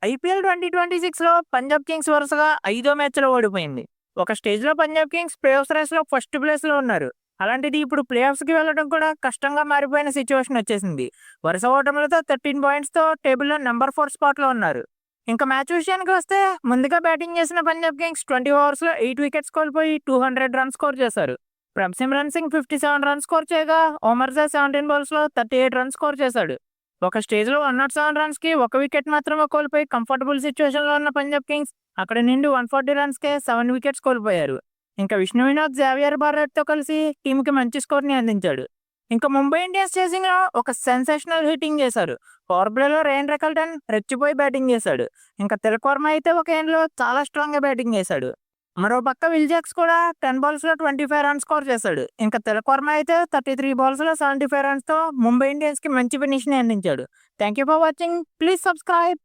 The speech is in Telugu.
ఐపీఎల్ 2026లో పంజాబ్ కింగ్స్ వరుసగా ఐదో మ్యాచ్‌లో ఓడిపోయింది. ఒక స్టేజ్‌లో పంజాబ్ కింగ్స్ ప్లే ఆఫ్స్ రేస్‌లో ఫస్ట్ ప్లేస్‌లో ఉన్నారు. అలాంటిది ఇప్పుడు ప్లే ఆఫ్స్‌కి వెళ్ళడం కూడా కష్టంగా మారిపోయిన సిట్యుయేషన్ వచ్చేసింది. వరుస ఓటములతో 13 పాయింట్స్‌తో టేబుల్‌లో నంబర్ 4 స్పాట్‌లో ఉన్నారు. ఇంకా మ్యాచ్ విషయానికి వస్తే ముందుగా బ్యాటింగ్ చేసిన పంజాబ్ కింగ్స్ 20 ఓవర్స్‌లో 8 వికెట్స్ కోల్పోయి 200 రన్స్ స్కోర్ చేశారు. ప్రభ్‌సిమ్రన్ సింగ్ 57 రన్స్ స్కోర్ చేయగా ఒమర్ జాయ్ 17 బాల్స్‌లో 38 రన్స్ స్కోర్ చేశాడు. ఒక స్టేజ్‌లో 107 రన్స్‌కి ఒక వికెట్ మాత్రమే కోల్పోయి కంఫర్టబుల్ సిట్యుయేషన్‌లో ఉన్న పంజాబ్ కింగ్స్ అక్కడి నుండి 140 రన్స్‌కే 7 వికెట్స్ కోల్పోయారు. ఇంకా విష్ణు వినోద్, జేవియర్ బారెట్‌తో కలిసి టీమ్‌కి మంచి స్కోర్‌ని అందించాడు. ఇంకా ముంబై ఇండియన్స్ చేసింగ్‌లో ఒక సెన్సేషనల్ హిట్టింగ్ చేశారు. పవర్ ప్లేలో రేన్ రెకల్టన్ రెచ్చిపోయి బ్యాటింగ్ చేశాడు. ఇంకా తిలక్ వర్మ అయితే ఒక ఎండ్‌లో చాలా స్ట్రాంగ్‌గా బ్యాటింగ్ చేశాడు. మరోపక్క విల్ జాక్స్ కూడా 10 బాల్స్‌లో 25 రన్స్ స్కోర్ చేశాడు. ఇంకా తిలక్ వర్మ అయితే 33 బాల్స్‌లో 75 రన్స్‌తో ముంబై ఇండియన్స్‌కి మంచి ఫినిష్‌ని అందించాడు. Thank you for watching. Please subscribe.